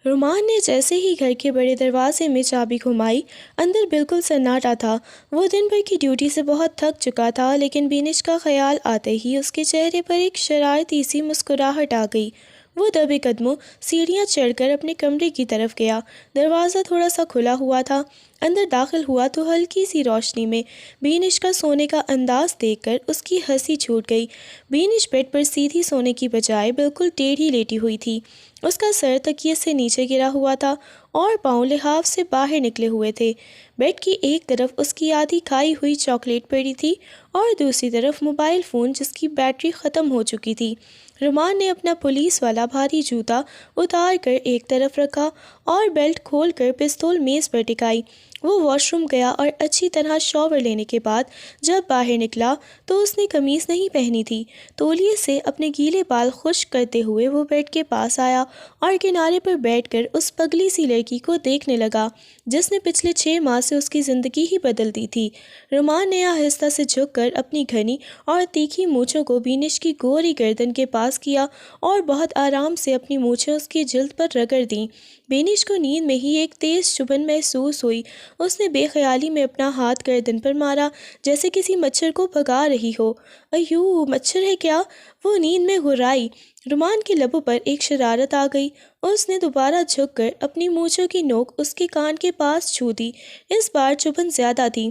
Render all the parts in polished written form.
رومان نے جیسے ہی گھر کے بڑے دروازے میں چابی گھمائی، اندر بالکل سناٹا تھا۔ وہ دن بھر کی ڈیوٹی سے بہت تھک چکا تھا، لیکن بینش کا خیال آتے ہی اس کے چہرے پر ایک شرارتی سی مسکراہٹ آ گئی۔ وہ دبے قدموں سیڑھیاں چڑھ کر اپنے کمرے کی طرف گیا۔ دروازہ تھوڑا سا کھلا ہوا تھا۔ اندر داخل ہوا تو ہلکی سی روشنی میں بینش کا سونے کا انداز دیکھ کر اس کی ہنسی چھوٹ گئی۔ بینش بیڈ پر سیدھی سونے کی بجائے بالکل ٹیڑھی لیٹی ہوئی تھی۔ اس کا سر تکیے سے نیچے گرا ہوا تھا اور پاؤں لحاف سے باہر نکلے ہوئے تھے۔ بیڈ کی ایک طرف اس کی آدھی کھائی ہوئی چاکلیٹ پڑی تھی اور دوسری طرف موبائل فون جس کی بیٹری ختم ہو چکی تھی۔ رومان نے اپنا پولیس والا بھاری جوتا اتار کر ایک طرف رکھا اور بیلٹ کھول کر پستول میز پر ٹکائی۔ وہ واش روم گیا اور اچھی طرح شاور لینے کے بعد جب باہر نکلا تو اس نے قمیص نہیں پہنی تھی۔ تولیے سے اپنے گیلے بال خشک کرتے ہوئے وہ بیڈ کے پاس آیا اور کنارے پر بیٹھ کر اس پگلی سی لڑکی کو دیکھنے لگا جس نے پچھلے 6 ماہ سے اس کی زندگی ہی بدل دی تھی۔ رومان نے آہستہ سے جھک کر اپنی گھنی اور تیکھی مونچھوں کو بینش کی گوری گردن کے پاس کیا اور بہت آرام سے اپنی مونچھیں اس کی جلد پر رگڑ دیں۔ بینش کو نیند میں ہی ایک تیز چبھن محسوس ہوئی۔ اس نے بے خیالی میں اپنا ہاتھ گردن پر مارا جیسے کسی مچھر کو بھگا رہی ہو۔ ایو، مچھر ہے کیا؟ وہ نیند میں گھرائی۔ رومان کے لبوں پر ایک شرارت آ گئی۔ اس نے دوبارہ جھک کر اپنی مونچھوں کی نوک اس کے کان کے پاس چھو دی۔ اس بار چبھن زیادہ تھی۔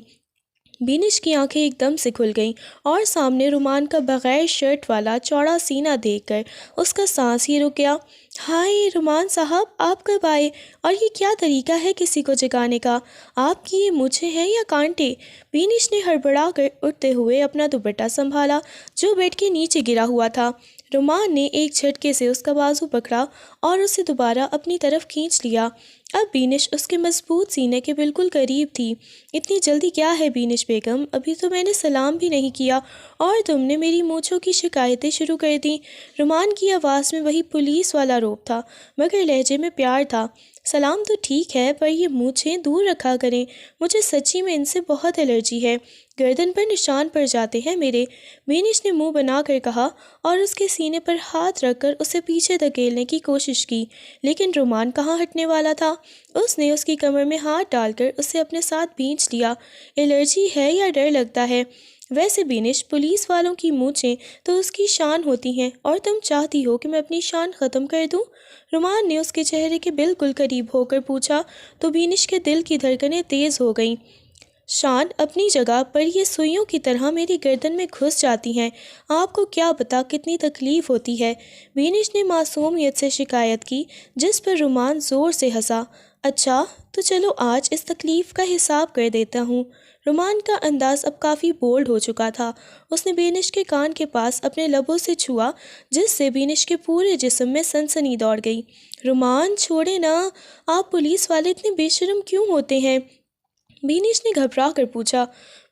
بینش کی آنکھیں ایک دم سے کھل گئیں اور سامنے رومان کا بغیر شرٹ والا چوڑا سینہ دیکھ کر اس کا سانس ہی رک گیا۔ ہائے رومان صاحب، آپ کب آئے؟ اور یہ کیا طریقہ ہے کسی کو جگانے کا؟ آپ کی یہ مونچھیں ہیں یا کانٹے؟ بینش نے ہڑبڑا کر اٹھتے ہوئے اپنا دوپٹہ سنبھالا جو بیڈ کے نیچے گرا ہوا تھا۔ رومان نے ایک جھٹکے سے اس کا بازو پکڑا اور اسے دوبارہ اپنی طرف کھینچ لیا۔ اب بینش اس کے مضبوط سینے کے بالکل قریب تھی۔ اتنی جلدی کیا ہے بینش بیگم؟ ابھی تو میں نے سلام بھی نہیں کیا اور تم نے میری مونچھوں کی شکایتیں شروع کر دیں۔ رومان کی آواز میں وہی پولیس والا روب تھا مگر لہجے میں پیار تھا۔ سلام تو ٹھیک ہے پر یہ مونچھیں دور رکھا کریں، مجھے سچی میں ان سے بہت الرجی ہے، گردن پر نشان پڑ جاتے ہیں میرے۔ بینش نے منہ بنا کر کہا اور اس کے سینے پر ہاتھ رکھ کر اسے پیچھے دھکیلنے کی کوشش کی، لیکن رومان کہاں ہٹنے والا تھا۔ اس نے اس کی کمر میں ہاتھ ڈال کر اسے اپنے ساتھ بھینچ لیا۔ الرجی ہے یا ڈر لگتا ہے؟ ویسے بینش، پولیس والوں کی مونچھیں تو اس کی شان ہوتی ہیں اور تم چاہتی ہو کہ میں اپنی شان ختم کر دوں؟ رومان نے اس کے چہرے کے بالکل قریب ہو کر پوچھا تو بینش کے دل کی دھڑکنیں تیز ہو گئیں۔ شان اپنی جگہ پر یہ سوئیوں کی طرح میری گردن میں گھس جاتی ہیں، آپ کو کیا پتا کتنی تکلیف ہوتی ہے۔ بینش نے معصومیت سے شکایت کی جس پر رومان زور سے ہنسا۔ اچھا تو چلو آج اس تکلیف کا حساب کر دیتا ہوں۔ رومان کا انداز اب کافی بولڈ ہو چکا تھا۔ اس نے بینش کے کان کے پاس اپنے لبوں سے چھوا جس سے بینش کے پورے جسم میں سنسنی دوڑ گئی۔ رومان چھوڑے نا، آپ پولیس والے اتنے بے شرم کیوں ہوتے ہیں؟ بینش نے گھبرا کر پوچھا۔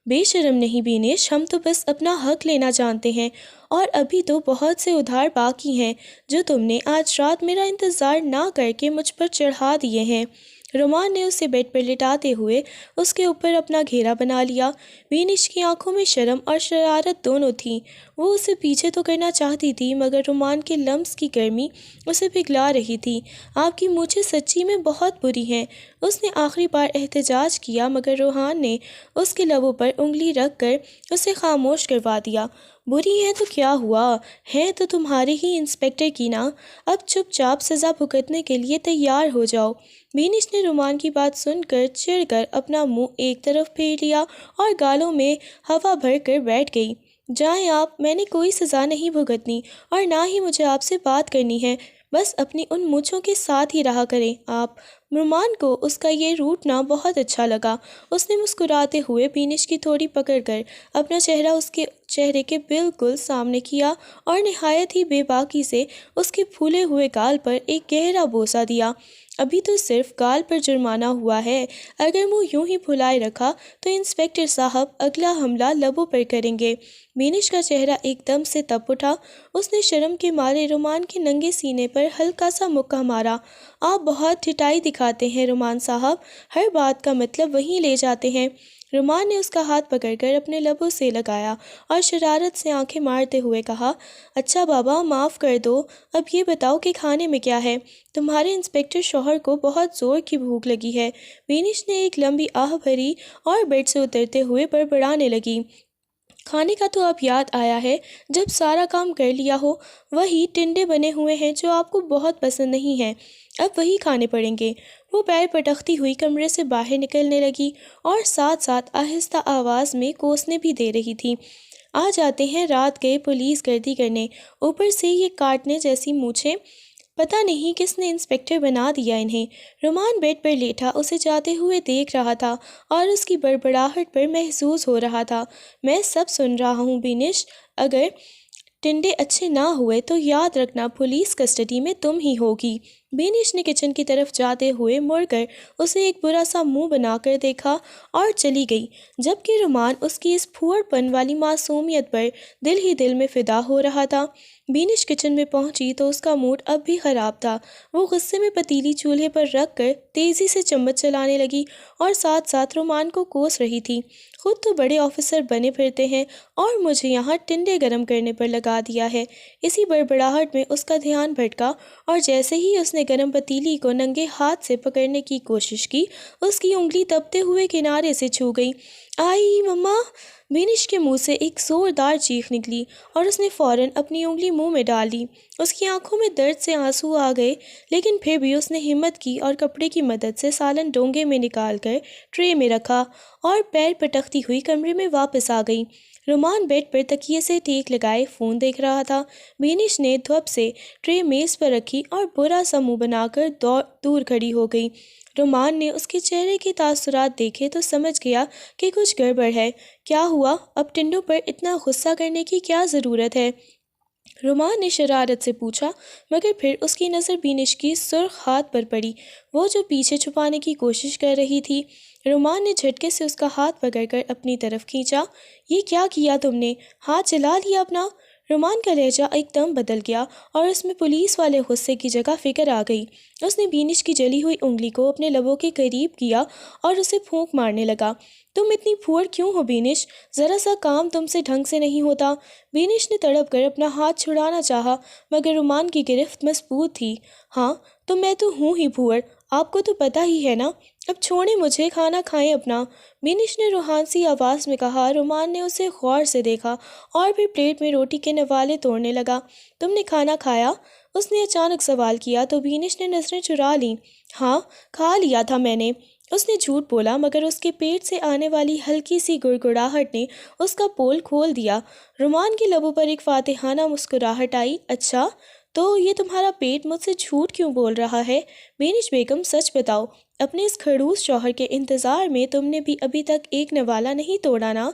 بے شرم نہیں بینش، ہم تو بس اپنا حق لینا جانتے ہیں اور ابھی تو بہت سے ادھار باقی ہیں جو تم نے آج رات میرا انتظار نہ کر کے مجھ پر چڑھا دیے ہیں۔ رومان نے اسے بیڈ پر لٹاتے ہوئے اس کے اوپر اپنا گھیرا بنا لیا۔ بینش کی آنکھوں میں شرم اور شرارت دونوں تھیں۔ وہ اسے پیچھے تو کرنا چاہتی تھی مگر رومان کے لمس کی گرمی اسے پگھلا رہی تھی۔ آپ کی مونچھیں سچی میں بہت بری ہیں، اس نے آخری بار احتجاج کیا مگر رومان نے اس کے لبوں پر انگلی رکھ کر اسے خاموش کروا دیا۔ بری ہیں تو کیا ہوا، ہیں تو تمہارے ہی انسپکٹر کی نا، اب چپ چاپ سزا بھگتنے کے لیے تیار ہو جاؤ۔ بینش نے رومان کی بات سن کر چڑھ کر اپنا منہ ایک طرف پھیر لیا اور گالوں میں ہوا بھر کر بیٹھ گئی۔ جائیں آپ، میں نے کوئی سزا نہیں بھگتنی اور نہ ہی مجھے آپ سے بات کرنی ہے، بس اپنی ان مونچھوں کے ساتھ ہی رہا کریں آپ۔ رومان کو اس کا یہ روٹنا بہت اچھا لگا۔ اس نے مسکراتے ہوئے بینش کی تھوڑی پکڑ کر اپنا چہرہ اس کے چہرے کے بالکل سامنے کیا اور نہایت ہی بے باکی سے اس کے پھولے ہوئے گال پر ایک گہرا بوسہ دیا۔ ابھی تو صرف گال پر جرمانہ ہوا ہے، اگر منہ یوں ہی پھلائے رکھا تو انسپکٹر صاحب اگلا حملہ لبوں پر کریں گے۔ بینش کا چہرہ ایک دم سے تپ اٹھا۔ اس نے شرم کے مارے رومان کے ننگے سینے پر ہلکا سا مکہ مارا۔ آپ بہت ٹھٹائی دکھاتے ہیں رومان صاحب، ہر بات کا مطلب وہیں لے جاتے ہیں۔ رومان نے اس کا ہاتھ پکڑ کر اپنے لبوں سے لگایا اور شرارت سے آنکھیں مارتے ہوئے کہا، اچھا بابا معاف کر دو، اب یہ بتاؤ کہ کھانے میں کیا ہے؟ تمہارے انسپکٹر شوہر کو بہت زور کی بھوک لگی ہے۔ وینش نے ایک لمبی آہ بھری اور بیڈ سے اترتے ہوئے بڑبڑانے لگی۔ کھانے کا تو اب یاد آیا ہے، جب سارا کام کر لیا ہو، وہی ٹنڈے بنے ہوئے ہیں جو آپ کو بہت پسند نہیں ہیں، اب وہی کھانے پڑیں گے۔ وہ پیر پٹکتی ہوئی کمرے سے باہر نکلنے لگی اور ساتھ ساتھ آہستہ آواز میں کوسنے بھی دے رہی تھی، آ جاتے ہیں رات گئے پولیس گردی کرنے، اوپر سے یہ کاٹنے جیسی مونچھیں، پتہ نہیں کس نے انسپکٹر بنا دیا انہیں۔ رومان بیڈ پر لیٹا اسے جاتے ہوئے دیکھ رہا تھا اور اس کی بڑبڑاہٹ پر محسوس ہو رہا تھا، میں سب سن رہا ہوں بینش، اگر ٹنڈے اچھے نہ ہوئے تو یاد رکھنا پولیس کسٹڈی میں تم ہی ہوگی۔ بینش نے کچن کی طرف جاتے ہوئے مڑ کر اسے ایک برا سا منہ بنا کر دیکھا اور چلی گئی، جبکہ رومان اس کی اس پھوڑ پن والی معصومیت پر دل ہی دل میں فدا ہو رہا تھا۔ بینش کچن میں پہنچی تو اس کا موڈ اب بھی خراب تھا، وہ غصے میں پتیلی چولہے پر رکھ کر تیزی سے چمچ چلانے لگی اور ساتھ ساتھ رومان کو کوس رہی تھی، خود تو بڑے آفیسر بنے پھرتے ہیں اور مجھے یہاں ٹنڈے گرم کرنے پر لگا دیا ہے۔ اسی بڑبڑاہٹ میں اس کا دھیان بھٹکا اور جیسے ہی اس نے گرم پتیلی کو ننگے ہاتھ سے پکڑنے کی کوشش کی، اس کی انگلی تپتے ہوئے کنارے سے چھو گئی۔ آئی مما! بینش کے منہ سے ایک زوردار چیخ نکلی اور اس نے فوراً اپنی انگلی منہ میں ڈال لی۔ اس کی آنکھوں میں درد سے آنسو آ گئے، لیکن پھر بھی اس نے ہمت کی اور کپڑے کی مدد سے سالن ڈونگے میں نکال کر ٹرے میں رکھا اور پیر پٹکتی ہوئی کمرے میں واپس آ گئی۔ رومان بیڈ پر تکیے سے ٹیک لگائے فون دیکھ رہا تھا۔ بینش نے دھپ سے ٹرے میز پر رکھی اور برا سا منہ بنا کر دور کھڑی ہو گئی۔ رومان نے اس کے چہرے کے تاثرات دیکھے تو سمجھ گیا کہ کچھ گڑبڑ ہے۔ کیا ہوا؟ اب ٹنڈوں پر اتنا غصہ کرنے کی کیا ضرورت ہے؟ رومان نے شرارت سے پوچھا، مگر پھر اس کی نظر بینش کی سرخ ہاتھ پر پڑی، وہ جو پیچھے چھپانے کی کوشش کر رہی تھی۔ رومان نے جھٹکے سے اس کا ہاتھ پکڑ کر اپنی طرف کھینچا۔ یہ کیا کیا تم نے؟ ہاتھ جلا لیا اپنا؟ رومان کا لہجہ ایک دم بدل گیا اور اس میں پولیس والے غصے کی جگہ فکر آ گئی۔ اس نے بینش کی جلی ہوئی انگلی کو اپنے لبوں کے قریب کیا اور اسے پھونک مارنے لگا۔ تم اتنی پھوڑ کیوں ہو بینش؟ ذرا سا کام تم سے ڈھنگ سے نہیں ہوتا۔ بینش نے تڑپ کر اپنا ہاتھ چھڑانا چاہا، مگر رومان کی گرفت مضبوط تھی۔ ہاں تو میں تو ہوں ہی پھوڑ، آپ کو تو پتہ ہی ہے نا، اب چھوڑیں مجھے، کھانا کھائیں اپنا، بینش نے روحانسی آواز میں کہا۔ رومان نے اسے غور سے دیکھا اور پھر پلیٹ میں روٹی کے نوالے توڑنے لگا۔ تم نے کھانا کھایا؟ اس نے اچانک سوال کیا تو بینش نے نظریں چرا لیں۔ ہاں کھا لیا تھا میں نے، اس نے جھوٹ بولا، مگر اس کے پیٹ سے آنے والی ہلکی سی گڑگڑاہٹ نے اس کا پول کھول دیا۔ رومان کے لبوں پر ایک فاتحانہ مسکراہٹ آئی۔ اچھا تو یہ تمہارا پیٹ مجھ سے جھوٹ کیوں بول رہا ہے؟ بینش بیگم سچ بتاؤ، اپنے اس کھڑوس شوہر کے انتظار میں تم نے بھی ابھی تک ایک نوالا نہیں توڑا نا؟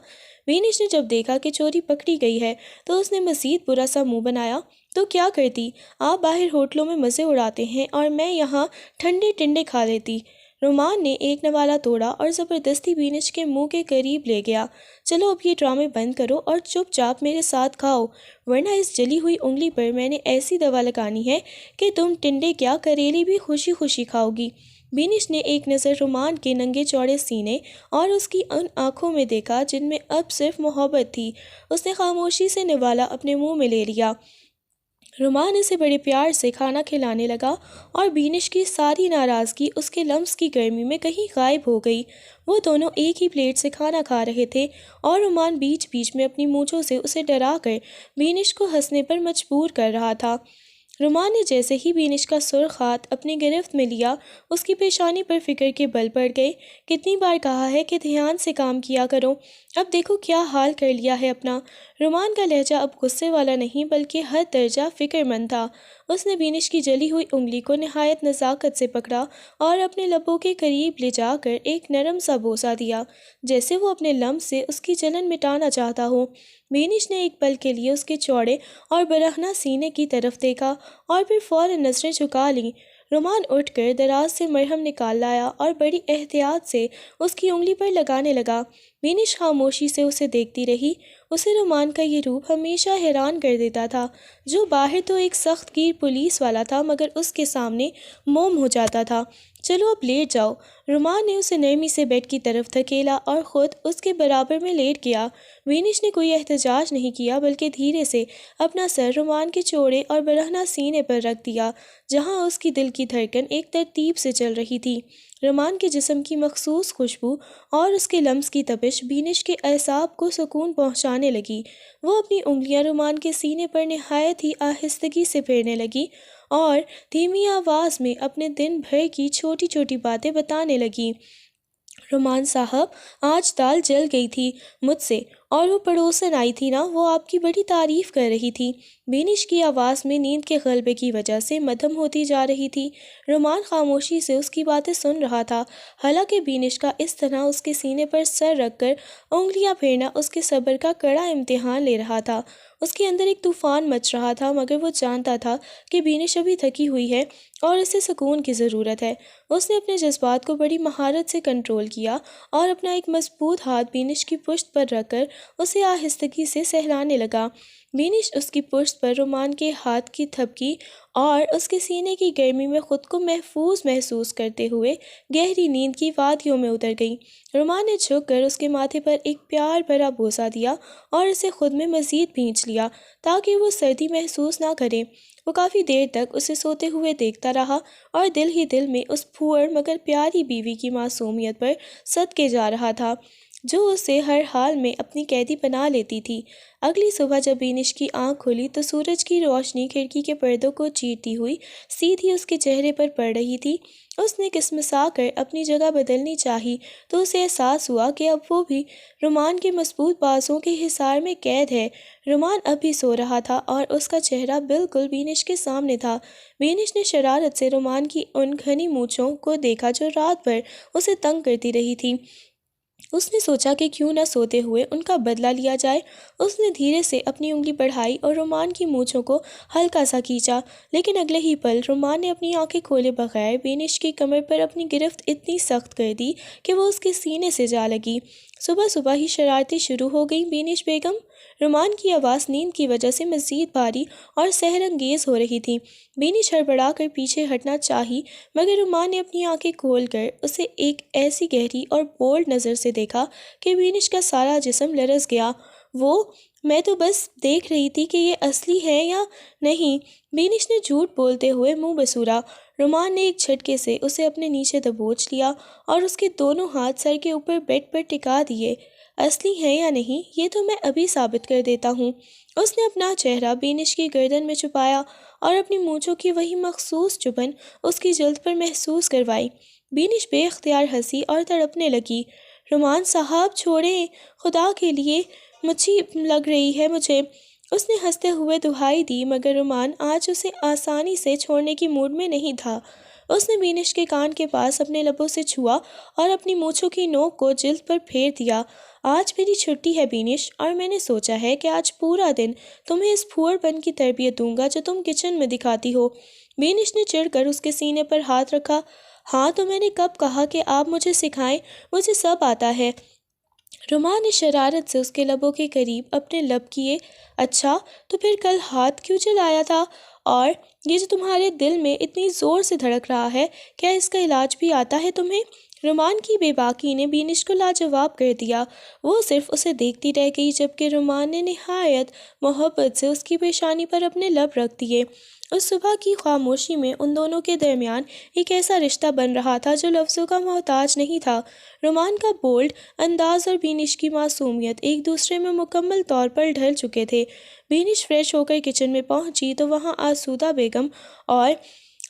بینش نے جب دیکھا کہ چوری پکڑی گئی ہے تو اس نے مزید برا سا منہ بنایا۔ تو کیا کرتی؟ آپ باہر ہوٹلوں میں مزے اڑاتے ہیں اور میں یہاں ٹھنڈے ٹنڈے کھا لیتی۔ رومان نے ایک نوالا توڑا اور زبردستی بینش کے منہ کے قریب لے گیا۔ چلو اب یہ ڈرامے بند کرو اور چپ چاپ میرے ساتھ کھاؤ، ورنہ اس جلی ہوئی انگلی پر میں نے ایسی دوا لگانی ہے کہ تم ٹنڈے کیا کریلے بھی خوشی خوشی کھاؤ گی۔ بینش نے ایک نظر رومان کے ننگے چوڑے سینے اور اس کی ان آنکھوں میں دیکھا جن میں اب صرف محبت تھی۔ اس نے خاموشی سے نوالا اپنے منہ میں لے لیا۔ رومان اسے بڑے پیار سے کھانا کھلانے لگا اور بینش کی ساری ناراضگی اس کے لمس کی گرمی میں کہیں غائب ہو گئی۔ وہ دونوں ایک ہی پلیٹ سے کھانا کھا رہے تھے اور رومان بیچ بیچ میں اپنی مونچھوں سے اسے ڈرا کر بینش کو ہنسنے پر مجبور کر رہا تھا۔ رومان نے جیسے ہی بینش کا سرخ ہاتھ اپنی گرفت میں لیا، اس کی پیشانی پر فکر کے بل پڑ گئے۔ کتنی بار کہا ہے کہ دھیان سے کام کیا کرو، اب دیکھو کیا حال کر لیا ہے اپنا۔ رومان کا لہجہ اب غصے والا نہیں بلکہ حد درجہ فکر مند تھا۔ اس نے بینش کی جلی ہوئی انگلی کو نہایت نزاکت سے پکڑا اور اپنے لبوں کے قریب لے جا کر ایک نرم سا بوسہ دیا، جیسے وہ اپنے لمس سے اس کی جلن مٹانا چاہتا ہو۔ بینش نے ایک پل کے لیے اس کے چوڑے اور برہنہ سینے کی طرف دیکھا اور پھر فوراً نظریں جھکا لیں۔ رومان اٹھ کر دراز سے مرہم نکال لایا اور بڑی احتیاط سے اس کی انگلی پر لگانے لگا۔ بینش خاموشی سے اسے دیکھتی رہی۔ اسے رومان کا یہ روپ ہمیشہ حیران کر دیتا تھا، جو باہر تو ایک سخت گیر پولیس والا تھا مگر اس کے سامنے موم ہو جاتا تھا۔ چلو اب لیٹ جاؤ۔ رومان نے اسے نرمی سے بیڈ کی طرف دھکیلا اور خود اس کے برابر میں لیٹ گیا۔ بینش نے کوئی احتجاج نہیں کیا بلکہ دھیرے سے اپنا سر رومان کے چوڑے اور برہنہ سینے پر رکھ دیا، جہاں اس کی دل کی دھڑکن ایک ترتیب سے چل رہی تھی۔ رومان کے جسم کی مخصوص خوشبو اور اس کے لمس کی تپش بینش کے اعصاب کو سکون پہنچانے لگی۔ وہ اپنی انگلیاں رومان کے سینے پر نہایت ہی آہستگی سے پھیرنے لگی اور دھیمی آواز میں اپنے دن بھر کی چھوٹی چھوٹی باتیں بتانے لگی۔ رومان صاحب، آج دال جل گئی تھی مجھ سے، اور وہ پڑوسن آئی تھی نا، وہ آپ کی بڑی تعریف کر رہی تھی۔ بینش کی آواز میں نیند کے غلبے کی وجہ سے مدھم ہوتی جا رہی تھی۔ رومان خاموشی سے اس کی باتیں سن رہا تھا، حالانکہ بینش کا اس طرح اس کے سینے پر سر رکھ کر انگلیاں پھیرنا اس کے صبر کا کڑا امتحان لے رہا تھا۔ اس کے اندر ایک طوفان مچ رہا تھا مگر وہ جانتا تھا کہ بینش ابھی تھکی ہوئی ہے اور اسے سکون کی ضرورت ہے۔ اس نے اپنے جذبات کو بڑی مہارت سے کنٹرول کیا اور اپنا ایک مضبوط ہاتھ بینش کی پشت پر رکھ کر اسے آہستگی سے سہلانے لگا۔ بینش اس کی پشت پر رومان کے ہاتھ کی تھپکی اور اس کے سینے کی گرمی میں خود کو محفوظ محسوس کرتے ہوئے گہری نیند کی وادیوں میں اتر گئی۔ رومان نے جھک کر اس کے ماتھے پر ایک پیار بھرا بوسہ دیا اور اسے خود میں مزید بھینچ لیا تاکہ وہ سردی محسوس نہ کرے۔ وہ کافی دیر تک اسے سوتے ہوئے دیکھتا رہا اور دل ہی دل میں اس پھوڑ مگر پیاری بیوی کی معصومیت پر صدقے جا رہا تھا، جو اسے ہر حال میں اپنی قیدی بنا لیتی تھی۔ اگلی صبح جب بینش کی آنکھ کھلی تو سورج کی روشنی کھڑکی کے پردوں کو چیرتی ہوئی سیدھی اس کے چہرے پر پڑ رہی تھی۔ اس نے کسمسا کر اپنی جگہ بدلنی چاہی تو اسے احساس ہوا کہ اب وہ بھی رومان کے مضبوط بازوں کے حصار میں قید ہے۔ رومان اب بھی سو رہا تھا اور اس کا چہرہ بالکل بینش کے سامنے تھا۔ بینش نے شرارت سے رومان کی ان گھنی مونچھوں کو دیکھا جو رات بھر اسے تنگ کرتی رہی تھی۔ اس نے سوچا کہ کیوں نہ سوتے ہوئے ان کا بدلہ لیا جائے۔ اس نے دھیرے سے اپنی انگلی بڑھائی اور رومان کی مونچھوں کو ہلکا سا کھینچا، لیکن اگلے ہی پل رومان نے اپنی آنکھیں کھولے بغیر بینش کی کمر پر اپنی گرفت اتنی سخت کر دی کہ وہ اس کے سینے سے جا لگی۔ صبح صبح ہی شرارتیں شروع ہو گئیں بینش بیگم؟ رومان کی آواز نیند کی وجہ سے مزید بھاری اور سحر انگیز ہو رہی تھی۔ بینش ہڑبڑا کر پیچھے ہٹنا چاہی مگر رومان نے اپنی آنکھیں کھول کر اسے ایک ایسی گہری اور بولڈ نظر سے دیکھا کہ بینش کا سارا جسم لرز گیا۔ میں تو بس دیکھ رہی تھی کہ یہ اصلی ہے یا نہیں، بینش نے جھوٹ بولتے ہوئے منہ بسورا۔ رومان نے ایک جھٹکے سے اسے اپنے نیچے دبوچ لیا اور اس کے دونوں ہاتھ سر کے اوپر بیڈ پر ٹکا دیے۔ اصلی ہے یا نہیں یہ تو میں ابھی ثابت کر دیتا ہوں۔ اس نے اپنا چہرہ بینش کی گردن میں چھپایا اور اپنی مونچھوں کی وہی مخصوص چبھن اس کی جلد پر محسوس کروائی۔ بینش بے اختیار ہنسی اور تڑپنے لگی۔ رومان صاحب چھوڑیں، خدا کے لیے، مچھی لگ رہی ہے مجھے۔ اس نے ہنستے ہوئے دہائی دی مگر رومان آج اسے آسانی سے چھوڑنے کی موڈ میں نہیں تھا۔ اس نے بینش کے کان کے پاس اپنے لبوں سے چھوا اور اپنی مونچھوں کی نوک کو جلد پر پھیر دیا۔ آج میری چھٹی ہے بینش، اور میں نے سوچا ہے کہ آج پورا دن تمہیں اس پھوڑ پن کی تربیت دوں گا جو تم کچن میں دکھاتی ہو۔ بینش نے چڑھ کر اس کے سینے پر ہاتھ رکھا۔ ہاں تو میں نے کب کہا کہ آپ مجھے سکھائیں، مجھے سب آتا ہے۔ رومان نے شرارت سے اس کے لبوں کے قریب اپنے لب کیے۔ اچھا تو پھر کل ہاتھ کیوں چلایا تھا؟ اور یہ جو تمہارے دل میں اتنی زور سے دھڑک رہا ہے، کیا اس کا علاج بھی آتا ہے تمہیں؟ رومان کی بے باکی نے بینش کو لاجواب کر دیا۔ وہ صرف اسے دیکھتی رہ گئی جبکہ رومان نے نہایت محبت سے اس کی پیشانی پر اپنے لب رکھ دیے۔ اس صبح کی خاموشی میں ان دونوں کے درمیان ایک ایسا رشتہ بن رہا تھا جو لفظوں کا محتاج نہیں تھا۔ رومان کا بولڈ انداز اور بینش کی معصومیت ایک دوسرے میں مکمل طور پر ڈھل چکے تھے۔ بینش فریش ہو کر کچن میں پہنچی تو وہاں آسودہ بیگم اور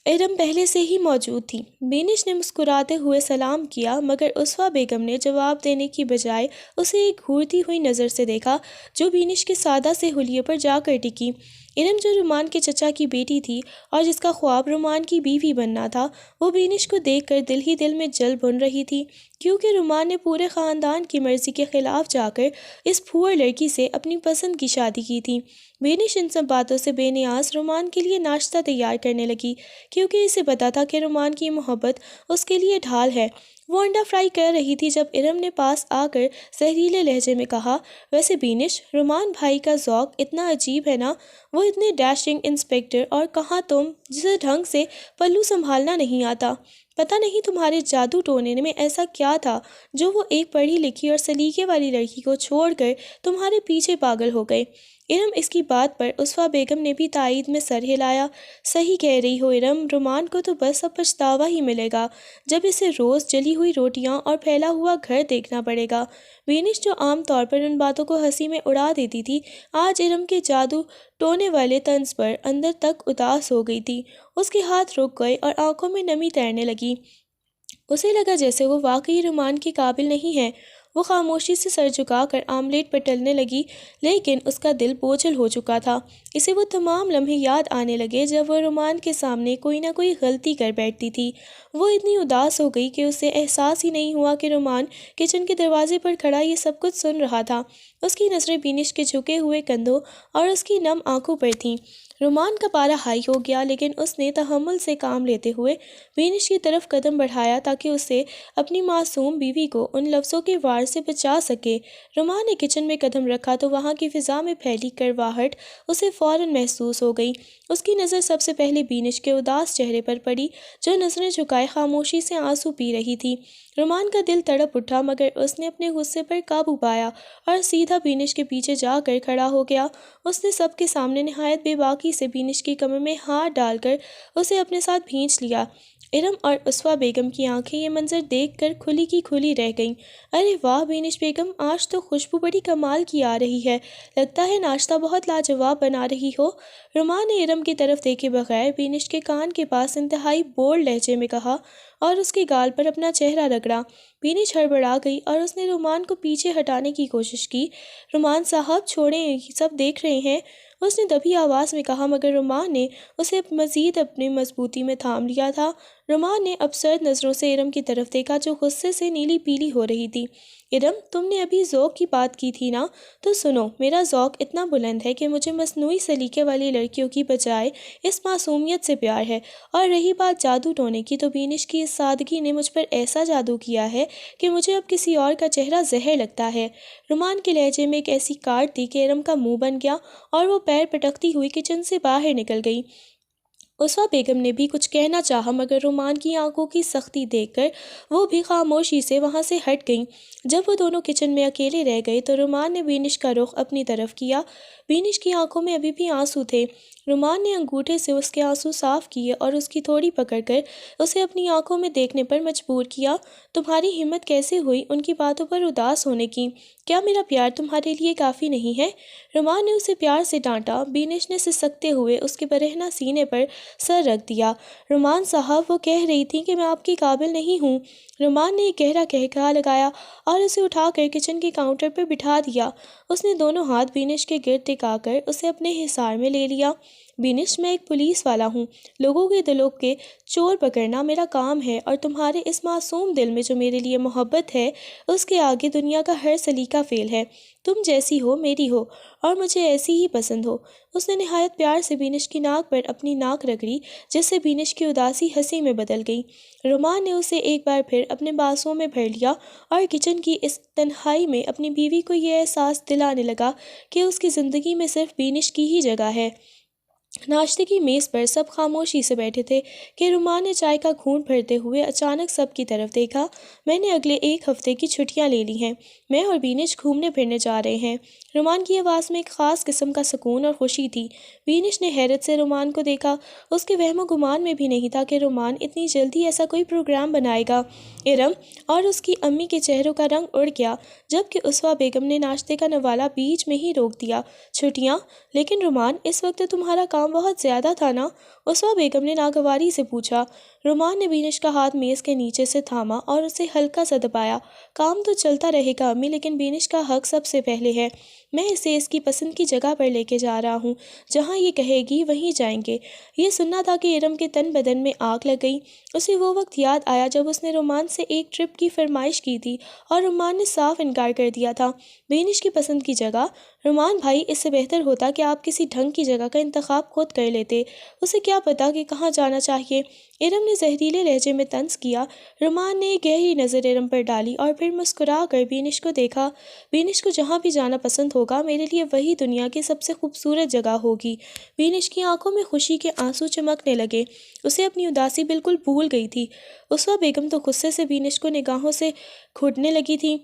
ارم پہلے سے ہی موجود تھی۔ بینش نے مسکراتے ہوئے سلام کیا مگر اسوا بیگم نے جواب دینے کی بجائے اسے ایک گھورتی ہوئی نظر سے دیکھا جو بینش کے سادہ سے حلیے پر جا کر ٹکی۔ ارم جو رومان کے چچا کی بیٹی تھی اور جس کا خواب رومان کی بیوی بننا تھا، وہ بینش کو دیکھ کر دل ہی دل میں جل بن رہی تھی، کیونکہ رومان نے پورے خاندان کی مرضی کے خلاف جا کر اس پھوڑ لڑکی سے اپنی پسند کی شادی کی تھی۔ بینش ان سب باتوں سے بے نیاز رومان کے لیے ناشتہ تیار کرنے لگی، کیونکہ اسے پتا تھا کہ رومان کی محبت اس کے لیے ڈھال ہے۔ وہ انڈا فرائی کر رہی تھی جب ارم نے پاس آ کر زہریلے لہجے میں کہا، ویسے بینش، رومان بھائی کا ذوق اتنا عجیب ہے نا، وہ اتنے ڈیشنگ انسپیکٹر، اور کہاں تم جسے ڈھنگ سے پلو سنبھالنا نہیں آتا۔ پتہ نہیں تمہارے جادو ٹونے میں ایسا کیا تھا جو وہ ایک پڑھی لکھی اور سلیقے والی لڑکی کو چھوڑ کر تمہارے پیچھے پاگل ہو گئے۔ ارم اس کی بات پر اسفا بیگم نے بھی تائید میں سر ہلایا۔ صحیح کہہ رہی ہو ارم، رومان کو تو بس اب پچھتاوا ہی ملے گا جب اسے روز جلی ہوئی روٹیاں اور پھیلا ہوا گھر دیکھنا پڑے گا۔ وینش جو عام طور پر ان باتوں کو ہنسی میں اڑا دیتی تھی، آج ارم کے جادو ٹونے والے طنز پر اندر تک اداس ہو گئی تھی۔ اس کے ہاتھ رک گئے اور آنکھوں میں نمی تیرنے لگی۔ اسے لگا جیسے وہ واقعی رومان کے قابل نہیں ہے۔ وہ خاموشی سے سر جھکا کر آملیٹ پر ٹلنے لگی، لیکن اس کا دل بوجھل ہو چکا تھا۔ اسے وہ تمام لمحے یاد آنے لگے جب وہ رومان کے سامنے کوئی نہ کوئی غلطی کر بیٹھتی تھی۔ وہ اتنی اداس ہو گئی کہ اسے احساس ہی نہیں ہوا کہ رومان کچن کے دروازے پر کھڑا یہ سب کچھ سن رہا تھا۔ اس کی نظریں بینش کے جھکے ہوئے کندھوں اور اس کی نم آنکھوں پر تھیں۔ رومان کا پارا ہائی ہو گیا، لیکن اس نے تحمل سے کام لیتے ہوئے بینش کی طرف قدم بڑھایا تاکہ اسے اپنی معصوم بیوی کو ان لفظوں کے وار سے بچا سکے۔ رومان نے کچن میں قدم رکھا تو وہاں کی فضا میں پھیلی کڑواہٹ اسے فوراً محسوس ہو گئی۔ اس کی نظر سب سے پہلے بینش کے اداس چہرے پر پڑی، جو نظریں جھکائے خاموشی سے آنسو پی رہی تھی۔ رومان کا دل تڑپ اٹھا، مگر اس نے اپنے غصے پر قابو پایا اور سیدھا بینش کے پیچھے جا کر کھڑا ہو گیا۔ اس نے سب کے سامنے نہایت بے باکی سے بینش کی کمر میں ہاتھ ڈال کر اسے اپنے ساتھ بھینچ لیا۔ ارم اور اسفا بیگم کی آنکھیں یہ منظر دیکھ کر کھلی کی کھلی رہ گئیں۔ ارے واہ بینش بیگم، آج تو خوشبو بڑی کمال کی آ رہی ہے، لگتا ہے ناشتہ بہت لاجواب بنا رہی ہو۔ رومان نے ارم کی طرف دیکھے بغیر بینش کے کان کے پاس انتہائی بولڈ لہجے میں کہا اور اس کے گال پر اپنا چہرہ رگڑا۔ بینش ہڑبڑا گئی اور اس نے رومان کو پیچھے ہٹانے کی کوشش کی۔ رومان صاحب چھوڑیں، سب دیکھ رہے ہیں، اس نے دبی آواز میں کہا، مگر رومان نے اسے مزید اپنی مضبوطی میں تھام لیا تھا۔ رومان نے ابسرد نظروں سے ارم کی طرف دیکھا جو غصے سے نیلی پیلی ہو رہی تھی۔ ارم، تم نے ابھی ذوق کی بات کی تھی نا، تو سنو، میرا ذوق اتنا بلند ہے کہ مجھے مصنوعی سلیقے والی لڑکیوں کی بجائے اس معصومیت سے پیار ہے۔ اور رہی بات جادو ٹونے کی، تو بینش کی اس سادگی نے مجھ پر ایسا جادو کیا ہے کہ مجھے اب کسی اور کا چہرہ زہر لگتا ہے۔ رومان کے لہجے میں ایک ایسی کاٹ تھی کہ ارم کا منہ بن گیا اور وہ پیر پٹکتی ہوئی کچن سے باہر نکل گئی۔ اسفا بیگم نے بھی کچھ کہنا چاہا، مگر رومان کی آنکھوں کی سختی دیکھ کر وہ بھی خاموشی سے وہاں سے ہٹ گئیں۔ جب وہ دونوں کچن میں اکیلے رہ گئے تو رومان نے بینش کا رخ اپنی طرف کیا۔ بینش کی آنکھوں میں ابھی بھی آنسو تھے۔ رومان نے انگوٹھے سے اس کے آنسو صاف کیے اور اس کی تھوڑی پکڑ کر اسے اپنی آنکھوں میں دیکھنے پر مجبور کیا۔ تمہاری ہمت کیسے ہوئی ان کی باتوں پر اداس ہونے کی؟ کیا میرا پیار تمہارے لیے کافی نہیں ہے؟ رومان نے اسے پیار سے ڈانٹا۔ بینش نے سسکتے ہوئے اس کے برہنہ سینے پر سر رکھ دیا۔ رومان صاحب، وہ کہہ رہی تھی کہ میں آپ کے قابل نہیں ہوں۔ رومان نے ایک گہرا قہقہا لگایا اور اسے اٹھا کر کچن کے کاؤنٹر پر بٹھا دیا۔ اس نے دونوں ہاتھ بینش کے گرد ٹکا کر اسے اپنے حصار میں لے لیا۔ بینش، میں ایک پولیس والا ہوں، لوگوں کے دلوں کے چور پکڑنا میرا کام ہے، اور تمہارے اس معصوم دل میں جو میرے لیے محبت ہے، اس کے آگے دنیا کا ہر سلیقہ فیل ہے۔ تم جیسی ہو میری ہو، اور مجھے ایسی ہی پسند ہو۔ اس نے نہایت پیار سے بینش کی ناک پر اپنی ناک رگڑی، جس سے بینش کی اداسی ہنسی میں بدل گئی۔ رومان نے اسے ایک بار پھر اپنے بازوؤں میں بھر لیا اور کچن کی اس تنہائی میں اپنی بیوی کو یہ احساس دلانے لگا کہ اس کی زندگی میں صرف بینش کی ہی جگہ ہے۔ ناشتے کی میز پر سب خاموشی سے بیٹھے تھے کہ رومان نے چائے کا گھونٹ بھرتے ہوئے اچانک سب کی طرف دیکھا۔ میں نے اگلے ایک ہفتے کی چھٹیاں لے لی ہیں، میں اور بینش گھومنے پھرنے جا رہے ہیں۔ رومان کی آواز میں ایک خاص قسم کا سکون اور خوشی تھی۔ بینش نے حیرت سے رومان کو دیکھا۔ اس کے وہم و گمان میں بھی نہیں تھا کہ رومان اتنی جلدی ایسا کوئی پروگرام بنائے گا۔ ارم اور اس کی امی کے چہروں کا رنگ اڑ گیا، جبکہ اسفا بیگم نے ناشتے کا نوالہ بیچ میں ہی روک دیا۔ چھٹیاں؟ لیکن رومان، اس وقت تمہارا کام بہت زیادہ تھا نا؟ اسفا بیگم نے ناگواری سے پوچھا۔ رومان نے بینش کا ہاتھ میز کے نیچے سے تھاما اور اسے ہلکا سا دبایا۔ کام تو چلتا رہے گا امی، لیکن بینش کا حق سب سے پہلے ہے۔ میں اسے اس کی پسند کی جگہ پر لے کے جا رہا ہوں، جہاں یہ کہے گی وہیں جائیں گے۔ یہ سننا تھا کہ ارم کے تن بدن میں آگ لگ گئی۔ اسے وہ وقت یاد آیا جب اس نے رومان سے ایک ٹرپ کی فرمائش کی تھی اور رومان نے صاف انکار کر دیا تھا۔ بینش کی پسند کی جگہ؟ رومان بھائی، اس سے بہتر ہوتا کہ آپ کسی ڈھنگ کی جگہ کا انتخاب خود کر لیتے، اسے کیا پتا کہ کہاں جانا چاہیے۔ ارم نے زہریلے لہجے میں طنز کیا۔ رومان نے ایک گہری نظر ارم پر ڈالی اور پھر مسکرا کر بینش کو دیکھا۔ بینش کو جہاں بھی جانا پسند ہوگا، میرے لیے وہی دنیا کی سب سے خوبصورت جگہ ہوگی۔ بینش کی آنکھوں میں خوشی کے آنسو چمکنے لگے، اسے اپنی اداسی بالکل بھول گئی تھی۔ اسوا بیگم تو غصے سے بینش کو نگاہوں سے گھورنے لگی تھی،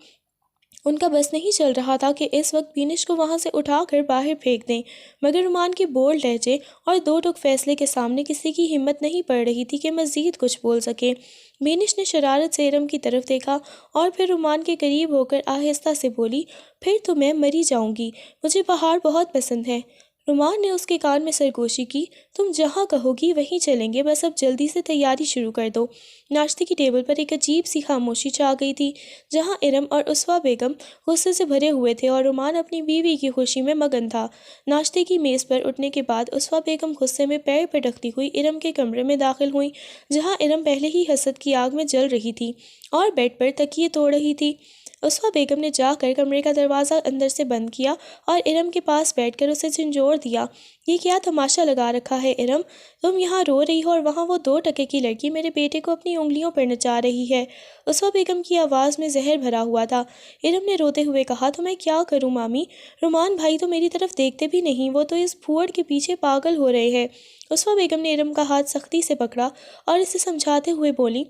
ان کا بس نہیں چل رہا تھا کہ اس وقت بینش کو وہاں سے اٹھا کر باہر پھینک دیں، مگر رومان کے بولڈ لہجے اور دو ٹوک فیصلے کے سامنے کسی کی ہمت نہیں پڑ رہی تھی کہ مزید کچھ بول سکے۔ بینش نے شرارت سے ارم کی طرف دیکھا اور پھر رومان کے قریب ہو کر آہستہ سے بولی، پھر تو میں مری جاؤں گی، مجھے پہاڑ بہت پسند ہے۔ رومان نے اس کے کان میں سرگوشی کی، تم جہاں کہو گی وہیں چلیں گے، بس اب جلدی سے تیاری شروع کر دو۔ ناشتے کی ٹیبل پر ایک عجیب سی خاموشی چھا گئی تھی، جہاں ارم اور اسوا بیگم غصے سے بھرے ہوئے تھے اور رومان اپنی بیوی کی خوشی میں مگن تھا۔ ناشتے کی میز پر اٹھنے کے بعد اسوا بیگم غصے میں پیر پٹکتی ہوئی ارم کے کمرے میں داخل ہوئیں، جہاں ارم پہلے ہی حسد کی آگ میں جل رہی تھی اور بیڈ پر تکیے توڑ رہی تھی۔ اسوا بیگم نے جا کر کمرے کا دروازہ اندر سے بند کیا اور ارم کے پاس بیٹھ کر اسے جھنجھوڑ دیا۔ یہ کیا تماشا لگا رکھا ہے ارم، تم یہاں رو رہی ہو اور وہاں وہ 2 ٹکے کی لڑکی میرے بیٹے کو اپنی انگلیوں پر نچا رہی ہے۔ اسوا بیگم کی آواز میں زہر بھرا ہوا تھا۔ ارم نے روتے ہوئے کہا، تو میں کیا کروں مامی، رومان بھائی تو میری طرف دیکھتے بھی نہیں، وہ تو اس پھوڑ کے پیچھے پاگل ہو رہے ہیں۔ اسوا بیگم نے ارم کا ہاتھ سختی سے پکڑا اور اسے سمجھاتے ہوئے بولی،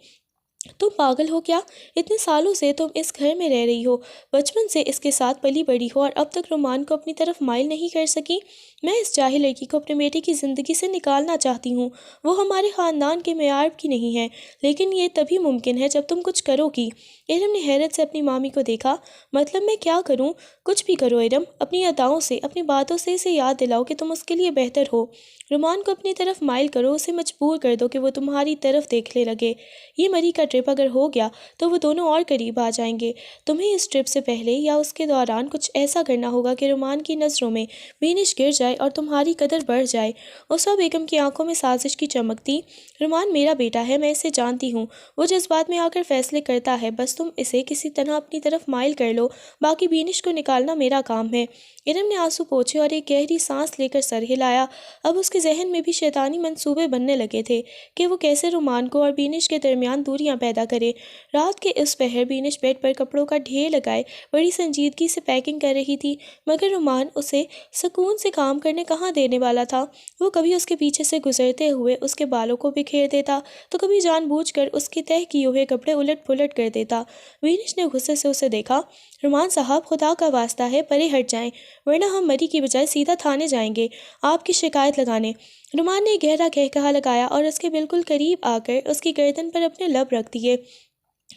تم پاگل ہو کیا؟ اتنے سالوں سے تم اس گھر میں رہ رہی ہو، بچپن سے اس کے ساتھ پلی بڑی ہو اور اب تک رومان کو اپنی طرف مائل نہیں کر سکی۔ میں اس جاہل لڑکی کو اپنے بیٹے کی زندگی سے نکالنا چاہتی ہوں، وہ ہمارے خاندان کے معیار کی نہیں ہے، لیکن یہ تبھی ممکن ہے جب تم کچھ کرو گی۔ ارم نے حیرت سے اپنی مامی کو دیکھا۔ مطلب میں کیا کروں؟ کچھ بھی کرو ارم، اپنی اداؤں سے، اپنی باتوں سے اسے یاد دلاؤ کہ تم اس کے لیے بہتر ہو۔ رومان کو اپنی طرف مائل کرو، اسے مجبور کر دو کہ وہ تمہاری طرف دیکھنے لگے۔ یہ مری کا ٹرپ اگر ہو گیا تو وہ دونوں اور قریب آ جائیں گے۔ تمہیں اس ٹرپ سے پہلے یا اس کے دوران کچھ ایسا کرنا ہوگا کہ رومان کی نظروں میں بینش گر جائے اور تمہاری قدر بڑھ جائے۔ اسوا بیگم کی آنکھوں میں سازش کی چمک تھی۔ رومان میرا بیٹا ہے، میں اسے جانتی ہوں، وہ جذبات میں آ کر فیصلے کرتا ہے، بس تم اسے کسی طرح اپنی طرف مائل کر لو، باقی بینش کو نکالنا میرا کام ہے۔ ارم نے آنسو پوچھے اور ایک گہری سانس لے کر سر ہلایا۔ اب اس کے ذہن میں بھی شیطانی منصوبے بننے لگے تھے کہ وہ کیسے رومان کو اور بینش کے درمیان دوریاں پیدا کرے۔ رات کے اس پہر بینش بیڈ پر کپڑوں کا ڈھیر لگائے بڑی سنجیدگی سے پیکنگ کر رہی تھی، مگر رومان اسے سکون سے کام کرنے کہاں دینے والا تھا۔ وہ کبھی اس کے پیچھے سے گزرتے ہوئے اس کے بالوں کو بکھیر دیتا تو کبھی جان بوجھ کر اس کے تہہ کیے ہوئے کپڑے الٹ پلٹ کر دیتا۔ بینش نے غصے سے اسے دیکھا۔ رومان صاحب، خدا کا واسطہ ہے پرے ہٹ جائیں، ورنہ ہم مری کی بجائے سیدھا تھانے جائیں گے آپ کی شکایت لگانے۔ رومان نے گہرا قہقہا لگایا اور اس کے بالکل قریب آ کر اس کی گردن پر اپنے لب رکھ دیے۔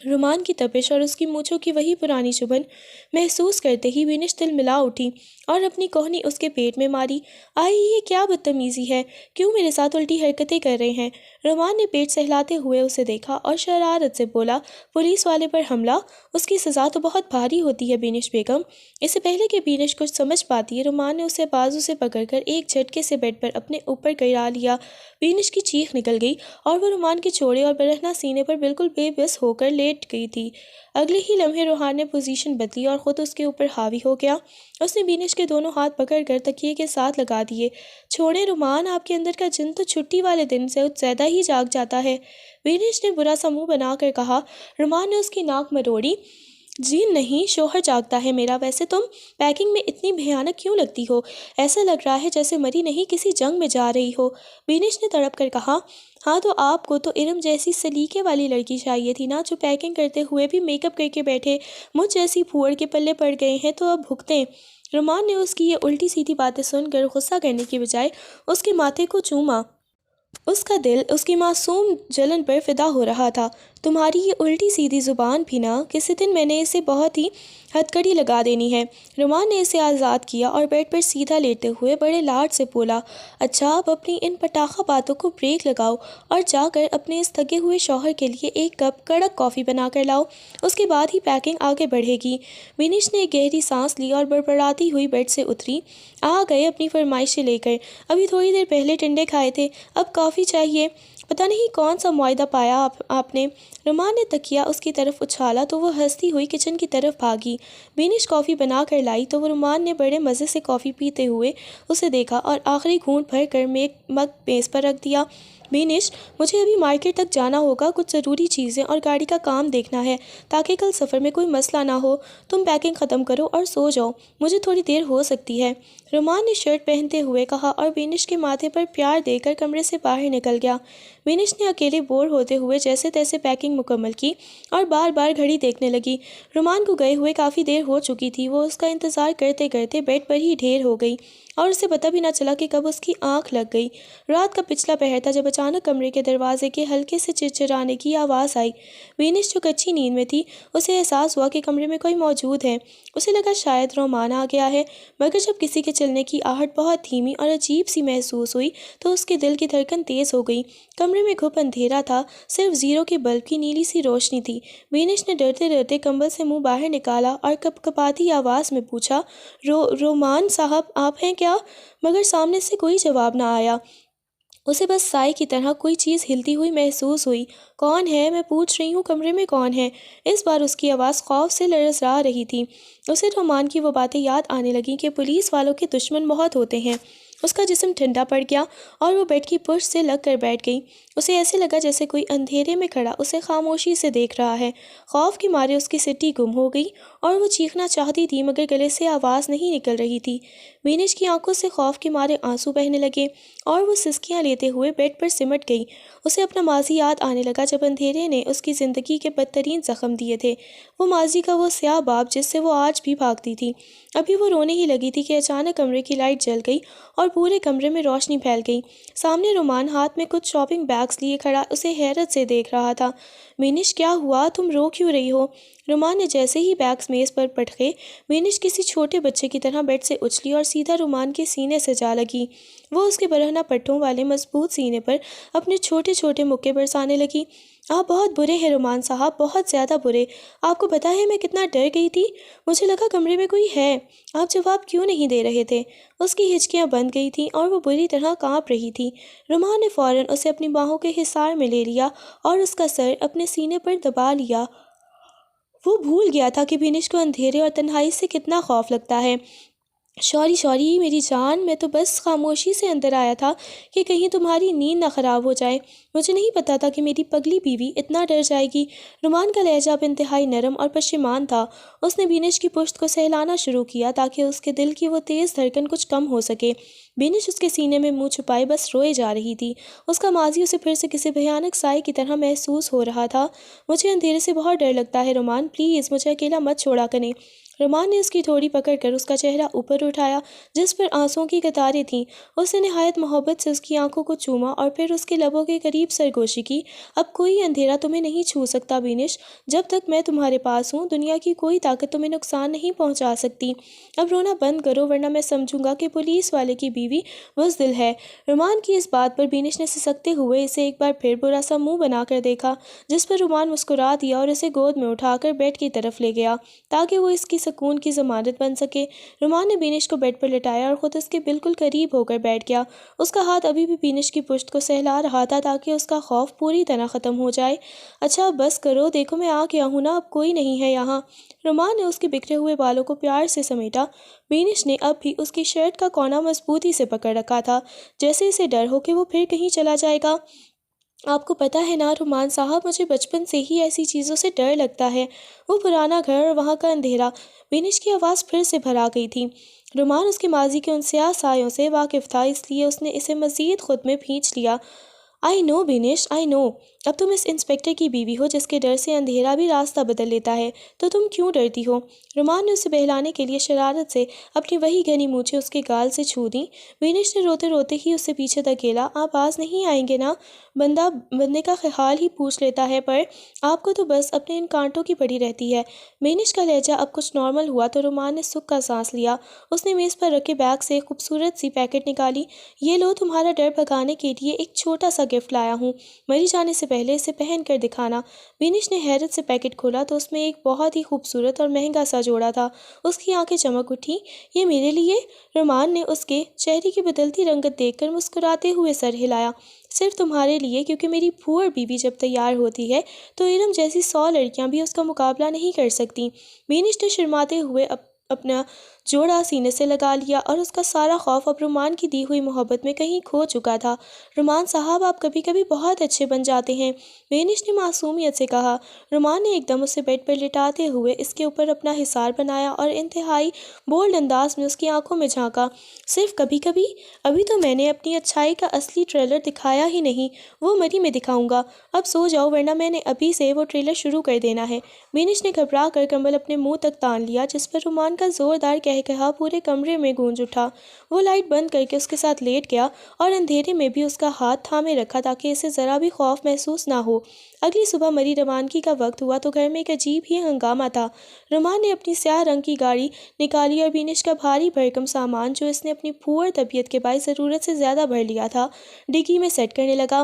رومان کی تپش اور اس کی مونچھوں کی وہی پرانی چبھن محسوس کرتے ہی بینش دل ملا اٹھی اور اپنی کوہنی اس کے پیٹ میں ماری۔ آئی، یہ کیا بدتمیزی ہے، کیوں میرے ساتھ الٹی حرکتیں کر رہے ہیں؟ رومان نے پیٹ سہلاتے ہوئے اسے دیکھا اور شرارت سے بولا، پولیس والے پر حملہ، اس کی سزا تو بہت بھاری ہوتی ہے بینش بیگم۔ اس سے پہلے کہ بینش کچھ سمجھ پاتی ہے، رومان نے اسے بازو سے پکڑ کر ایک جھٹکے سے بیڈ پر اپنے اوپر گرا لیا۔ بینش کی چیخ نکل گئی اور وہ رومان کے چوڑے اور برہنہ سینے پر بالکل بے بس ہو کر لیٹ گئی تھی۔ اگلے ہی لمحے روحان نے پوزیشن بدلی اور خود اس کے اوپر حاوی ہو گیا۔ اس نے بینش کے دونوں ہاتھ پکڑ کر تکیے کے ساتھ لگا دیے۔ چھوڑیں رومان، آپ کے اندر کا جن تو چھٹی والے دن سے زیادہ ہی جاگ جاتا ہے، بینش نے برا سا منہ بنا کر کہا۔ رومان نے اس کی ناک مروڑی۔ جی نہیں، شوہر جاگتا ہے میرا۔ ویسے تم پیکنگ میں اتنی بھیانک کیوں لگتی ہو؟ ایسا لگ رہا ہے جیسے مری نہیں کسی جنگ میں جا رہی ہو۔ بینش نے تڑپ کر کہا، ہاں تو آپ کو تو ارم جیسی سلیقے والی لڑکی چاہیے تھی نا، جو پیکنگ کرتے ہوئے بھی میک اپ کر کے بیٹھے۔ مجھ جیسی پھوڑ کے پلے پڑ گئے ہیں تو اب بھگتیں۔ رومان نے اس کی یہ الٹی سیدھی باتیں سن کر غصہ کرنے کی بجائے اس کے ماتھے کو چوما۔ اس کا دل اس کی معصوم جلن پر فدا ہو رہا تھا۔ تمہاری یہ الٹی سیدھی زبان بھی نا، کسی دن میں نے اسے بہت ہی ہتکڑی لگا دینی ہے۔ رومان نے اسے آزاد کیا اور بیڈ پر سیدھا لیٹتے ہوئے بڑے لاڈ سے بولا، اچھا اب اپنی ان پٹاخہ باتوں کو بریک لگاؤ اور جا کر اپنے اس تھکے ہوئے شوہر کے لیے ایک کپ کڑک کافی بنا کر لاؤ، اس کے بعد ہی پیکنگ آگے بڑھے گی۔ بینش نے ایک گہری سانس لی اور بڑبڑاتی ہوئی بیڈ سے اتری۔ آ گئے اپنی فرمائشیں لے کر، ابھی تھوڑی دیر پہلے ٹنڈے کھائے تھے، اب کافی چاہیے۔ پتہ نہیں کون سا معاہدہ پایا آپ نے۔ رومان نے تکیہ اس کی طرف اچھالا تو وہ ہنستی ہوئی کچن کی طرف بھاگی۔ بینش کافی بنا کر لائی تو وہ رومان نے بڑے مزے سے کافی پیتے ہوئے اسے دیکھا اور آخری گھونٹ بھر کر مگ میز پر رکھ دیا۔ بینش، مجھے ابھی مارکیٹ تک جانا ہوگا، کچھ ضروری چیزیں اور گاڑی کا کام دیکھنا ہے تاکہ کل سفر میں کوئی مسئلہ نہ ہو۔ تم پیکنگ ختم کرو اور سو جاؤ، مجھے تھوڑی دیر ہو سکتی ہے، رومان نے شرٹ پہنتے ہوئے کہا اور بینش کے ماتھے پر پیار دے کر کمرے سے باہر نکل گیا۔ بینش نے اکیلے بور ہوتے ہوئے جیسے تیسے پیکنگ مکمل کی اور بار بار گھڑی دیکھنے لگی۔ رومان کو گئے ہوئے کافی دیر ہو چکی تھی، وہ اس کا انتظار کرتے کرتے بیڈ پر ہی ڈھیر ہو گئی اور اسے پتہ بھی نہ چلا کہ کب اس کی آنکھ لگ گئی۔ رات کا پچھلا پہر تھا جب اچانک کمرے کے دروازے کے ہلکے سے چرچرانے کی آواز آئی۔ بینش جو کچی نیند میں تھی، اسے احساس ہوا کہ کمرے میں کوئی موجود ہے۔ اسے لگا شاید رومان آ گیا ہے، مگر جب کسی کے چلنے کی آہٹ بہت دھیمی اور عجیب سی محسوس ہوئی تو اس کے دل کی دھڑکن تیز ہو گئی۔ کمرے میں گھپ اندھیرا تھا، صرف زیرو کے بلب کی نیلی سی روشنی تھی۔ بینش نے ڈرتے ڈرتے کمبل سے منہ باہر نکالا اور کپ کپاتی آواز میں پوچھا، رومان صاحب آپ ہیں کیا؟ مگر سامنے سے کوئی جواب نہ آیا۔ اسے بس سائے کی طرح کوئی چیز ہلتی ہوئی محسوس ہوئی۔ کون ہے؟ میں پوچھ رہی ہوں، کمرے میں کون ہے؟ اس بار اس کی آواز خوف سے لرزا رہی تھی۔ اسے رومان کی وہ باتیں یاد آنے لگیں کہ پولیس والوں کے دشمن بہت ہوتے ہیں۔ اس کا جسم ٹھنڈا پڑ گیا اور وہ بیڈ کی پشت سے لگ کر بیٹھ گئی۔ اسے ایسے لگا جیسے کوئی اندھیرے میں کھڑا اسے خاموشی سے دیکھ رہا ہے۔ خوف کے مارے اس کی سٹی گم ہو گئی اور وہ چیخنا چاہتی تھی مگر گلے سے آواز نہیں نکل رہی تھی۔ بینش کی آنکھوں سے خوف کے مارے آنسو بہنے لگے اور وہ سسکیاں لیتے ہوئے بیڈ پر سمٹ گئی۔ اسے اپنا ماضی یاد آنے لگا جب اندھیرے نے اس کی زندگی کے بدترین زخم دیے تھے، وہ ماضی کا وہ سیاہ باب جس سے وہ آج بھی بھاگتی تھی۔ ابھی وہ رونے ہی لگی تھی کہ اچانک کمرے کی لائٹ جل گئی اور پورے کمرے میں روشنی پھیل گئی۔ سامنے رومان ہاتھ میں کچھ شاپنگ بیگز لیے کھڑا اسے حیرت سے دیکھ رہا تھا۔ بینش کیا ہوا؟ تم رو کیوں رہی ہو؟ رومان نے جیسے ہی بیگز میز پر پٹکے، بینش کسی چھوٹے بچے کی طرح بیڈ سے اچھلی اور سیدھا رومان کے سینے سے جا لگی۔ وہ اس کے برہنہ پٹھوں والے مضبوط سینے پر اپنے چھوٹے چھوٹے مکے برسانے لگی۔ آپ بہت برے ہیں رومان صاحب، بہت زیادہ برے۔ آپ کو پتہ ہے میں کتنا ڈر گئی تھی، مجھے لگا کمرے میں کوئی ہے۔ آپ جواب کیوں نہیں دے رہے تھے؟ اس کی ہچکیاں بند گئی تھیں اور وہ بری طرح کانپ رہی تھی۔ رومان نے فوراً اسے اپنی باہوں کے حصار میں لے لیا اور اس کا سر اپنے سینے پر دبا لیا۔ وہ بھول گیا تھا کہ بینش کو اندھیرے اور تنہائی سے کتنا خوف لگتا ہے۔ سوری میری جان، میں تو بس خاموشی سے اندر آیا تھا کہ کہیں تمہاری نیند نہ خراب ہو جائے، مجھے نہیں پتا تھا کہ میری پگلی بیوی اتنا ڈر جائے گی۔ رومان کا لہجہ اب انتہائی نرم اور پشیمان تھا۔ اس نے بینش کی پشت کو سہلانا شروع کیا تاکہ اس کے دل کی وہ تیز دھڑکن کچھ کم ہو سکے۔ بینش اس کے سینے میں منہ چھپائے بس روئے جا رہی تھی۔ اس کا ماضی اسے پھر سے کسی بھیانک سائے کی طرح محسوس ہو رہا تھا۔ مجھے اندھیرے سے بہت ڈر لگتا ہے رومان، پلیز مجھے اکیلا مت چھوڑا کریں۔ رومان نے اس کی تھوڑی پکڑ کر اس کا چہرہ اوپر اٹھایا جس پر آنسوؤں کی قطاریں تھیں۔ اس نے نہایت محبت سے اس کی آنکھوں کو چوما اور پھر اس کے لبوں کے قریب سرگوشی کی۔ اب کوئی اندھیرا تمہیں نہیں چھو سکتا بینش، جب تک میں تمہارے پاس ہوں دنیا کی کوئی طاقت تمہیں نقصان نہیں پہنچا سکتی۔ اب رونا بند کرو ورنہ میں سمجھوں گا کہ پولیس والے کی بیوی بزدل ہے۔ رومان کی اس بات پر بینش نے سسکتے ہوئے اسے ایک بار پھر برا سا منہ بنا کر دیکھا، جس پر رومان مسکرا دیا اور اسے گود میں اٹھا کر بیڈ کی طرف لے گیا تاکہ وہ اس کی سکون کی ضمانت بن سکے۔ رومان نے بینش کو بیڈ پر لٹایا اور خود اس کے بالکل قریب ہو کر بیٹھ گیا۔ اس کا ہاتھ ابھی بھی بینش کی پشت کو سہلا رہا تھا تاکہ اس کا خوف پوری طرح ختم ہو جائے۔ اچھا اب بس کرو، دیکھو میں آ گیا ہوں نا، اب کوئی نہیں ہے یہاں۔ رومان نے اس کے بکھرے ہوئے بالوں کو پیار سے سمیٹا۔ بینش نے اب بھی اس کی شرٹ کا کونا مضبوطی سے پکڑ رکھا تھا، جیسے اسے ڈر ہو کہ وہ پھر کہیں چلا جائے گا۔ آپ کو پتہ ہے نا رومان صاحب، مجھے بچپن سے ہی ایسی چیزوں سے ڈر لگتا ہے، وہ پرانا گھر اور وہاں کا اندھیرا۔ بینش کی آواز پھر سے بھر آ گئی تھی۔ رومان اس کے ماضی کے ان سیاہ سایوں سے واقف تھا، اس لیے اس نے اسے مزید خود میں کھینچ لیا۔ آئی نو بینش، آئی نو، اب تم اس انسپکٹر کی بیوی ہو جس کے ڈر سے اندھیرا بھی راستہ بدل لیتا ہے، تو تم کیوں ڈرتی ہو؟ رومان نے اسے بہلانے کے لیے شرارت سے اپنی وہی گھنی مونچھیں اس کے گال سے چھو دیں۔ بینش نے روتے روتے ہی اس سے پیچھے دھکیلا۔ آپ باز نہیں آئیں گے نا؟ بندے کا حال ہی پوچھ لیتا ہے، پر آپ کو تو بس اپنے ان کانٹوں کی پڑی رہتی ہے۔ بینش کا لہجہ اب کچھ نارمل ہوا تو رومان نے سکھ کا سانس لیا۔ اس نے میز پر رکھے بیگ سے ایک خوبصورت سی پیکٹ نکالی۔ یہ لو، تمہارا ڈر بھگانے کے لیے ایک چھوٹا سا گفٹ لایا ہوں، مری جانے سے پہلے اسے پہن کر دکھانا۔ بینش نے حیرت سے پیکٹ کھولا تو اس میں ایک بہت ہی خوبصورت اور مہنگا سا جوڑا تھا۔ اس کی آنکھیں چمک اٹھیں۔ یہ میرے لیے؟ رومان نے اس کے چہرے کی بدلتی رنگت دیکھ کر مسکراتے ہوئے سر ہلایا۔ صرف تمہارے لیے، کیونکہ میری پھوپھ بیوی جب تیار ہوتی ہے تو ارم جیسی 100 لڑکیاں بھی اس کا مقابلہ نہیں کر سکتیں۔ بینش نے شرماتے ہوئے اپنا جوڑا سینے سے لگا لیا اور اس کا سارا خوف اب رومان کی دی ہوئی محبت میں کہیں کھو چکا تھا۔ رومان صاحب، آپ کبھی کبھی بہت اچھے بن جاتے ہیں، بینش نے معصومیت سے کہا۔ رومان نے ایک دم اسے بیڈ پر لٹاتے ہوئے اس کے اوپر اپنا حصار بنایا اور انتہائی بولڈ انداز میں اس کی آنکھوں میں جھانکا۔ صرف کبھی کبھی؟ ابھی تو میں نے اپنی اچھائی کا اصلی ٹریلر دکھایا ہی نہیں، وہ مری میں دکھاؤں گا۔ اب سو جاؤ ورنہ میں نے ابھی سے وہ ٹریلر شروع کر دینا ہے۔ بینش نے گھبرا کر کمبل اپنے منہ تک تان لیا، جس پر رومان کا زوردار کہا پورے کمرے میں گونج اٹھا۔ وہ لائٹ بند کر کے اس کے ساتھ لیٹ گیا اور اندھیرے میں بھی اس کا ہاتھ تھامے رکھا تاکہ اسے ذرا بھی خوف محسوس نہ ہو۔ اگلی صبح مری روانگی کا وقت ہوا تو گھر میں ایک عجیب ہی ہنگامہ تھا۔ رومان نے اپنی سیاہ رنگ کی گاڑی نکالی اور بینش کا بھاری بھرکم سامان، جو اس نے اپنی پھوپھ طبیعت کے باعث ضرورت سے زیادہ بھر لیا تھا، ڈگی میں سیٹ کرنے لگا۔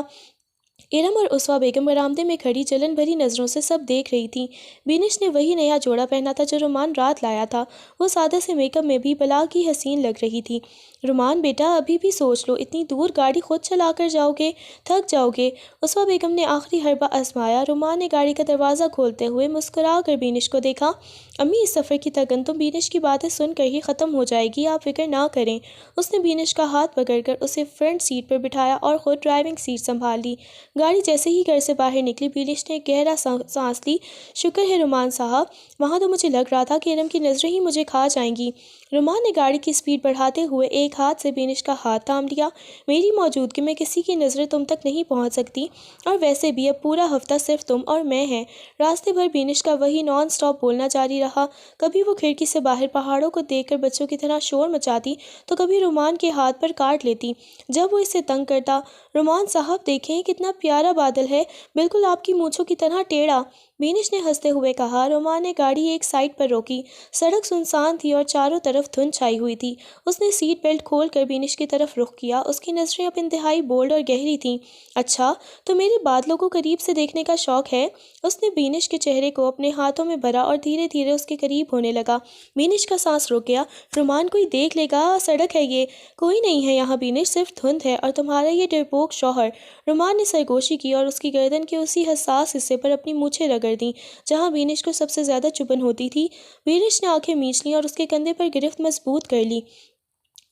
ارم اور اسوا بیگم برآمدے میں کھڑی جلن بھری نظروں سے سب دیکھ رہی تھیں۔ بینش نے وہی نیا جوڑا پہنا تھا جو رومان رات لایا تھا۔ وہ سادہ سے میک اپ میں بھی بلا کی حسین لگ رہی تھی۔ رومان بیٹا، ابھی بھی سوچ لو، اتنی دور گاڑی خود چلا کر جاؤ گے، تھک جاؤ گے۔ اسوا بیگم نے آخری حربہ آزمایا۔ رومان نے گاڑی کا دروازہ کھولتے ہوئے مسکرا کر بینش کو دیکھا۔ امی، اس سفر کی تھکن تو بینش کی باتیں سن کر ہی ختم ہو جائے گی، آپ فکر نہ کریں۔ اس نے بینش کا ہاتھ پکڑ کر اسے فرنٹ سیٹ پر بٹھایا اور خود ڈرائیونگ سیٹ سنبھال لی۔ گاڑی جیسے ہی گھر سے باہر نکلی، بینش نے ایک گہرا سانس لی۔ شکر ہے رومان صاحب، وہاں تو مجھے لگ رہا تھا کہ ارم کی نظریں ہی مجھے کھا جائیں گی۔ رومان نے گاڑی کی سپیڈ بڑھاتے ہوئے ایک ہاتھ سے بینش کا ہاتھ تھام لیا۔ میری موجودگی میں کسی کی نظریں تم تک نہیں پہنچ سکتی، اور ویسے بھی اب پورا ہفتہ صرف تم اور میں ہیں۔ راستے بھر بینش کا وہی نان سٹاپ بولنا جاری رہا۔ کبھی وہ کھڑکی سے باہر پہاڑوں کو دیکھ کر بچوں کی طرح شور مچاتی تو کبھی رومان کے ہاتھ پر کاٹ لیتی جب وہ اسے تنگ کرتا۔ رومان صاحب دیکھیں، کتنا پیارا بادل ہے، بالکل آپ کی مونچھوں کی طرح ٹیڑھا، بینش نے ہنستے ہوئے کہا۔ رومان نے گاڑی ایک سائڈ پر روکی۔ سڑک سنسان تھی اور چاروں طرف دھند چھائی ہوئی تھی۔ اس نے سیٹ بیلٹ کھول کر بینش کی طرف رخ کیا۔ اس کی نظریں اب انتہائی بولڈ اور گہری تھیں۔ اچھا، تو میرے بادلوں کو قریب سے دیکھنے کا شوق ہے؟ اس نے بینش کے چہرے کو اپنے ہاتھوں میں بھرا اور دھیرے دھیرے اس کے قریب ہونے لگا۔ بینش کا سانس رک گیا۔ رومان، کوئی دیکھ لے گا، سڑک ہے یہ۔ کوئی نہیں ہے یہاں بینش، صرف دھند ہے اور تمہارا یہ ڈرپوک شوہر۔ رومان نے سرگوشی کی اور اس کی گردن کے اسی حساس حصے پر اپنی مونچھیں رگڑ دیں جہاں بینش کو سب سے زیادہ چبھن ہوتی تھی۔ بینش نے آنکھیں میچ لیں اور اس کے کندھے پر گرفت مضبوط کر لی۔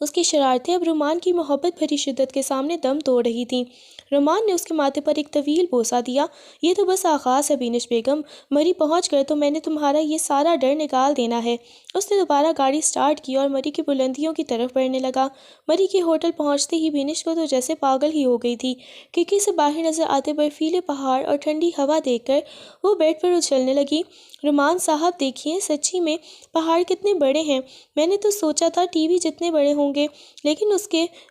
اس کی شرارتیں اب رومان کی محبت بھری شدت کے سامنے دم توڑ رہی تھیں۔ رومان نے اس کے ماتھے پر ایک طویل بوسہ دیا۔ یہ تو بس آغاز ہے بینش بیگم، مری پہنچ کر تو میں نے تمہارا یہ سارا ڈر نکال دینا ہے۔ اس نے دوبارہ گاڑی سٹارٹ کی اور مری کی بلندیوں کی طرف بڑھنے لگا۔ مری کے ہوٹل پہنچتے ہی بینش کو تو جیسے پاگل ہی ہو گئی تھی۔ کھڑکی سے باہر نظر آتے برفیلے پہاڑ اور ٹھنڈی ہوا دیکھ کر وہ بیڈ پر اچھلنے لگی۔ رومان صاحب دیکھیے، سچی میں پہاڑ کتنے بڑے ہیں، میں نے تو سوچا تھا ٹی وی جتنے بڑے ہوں گے، لیکن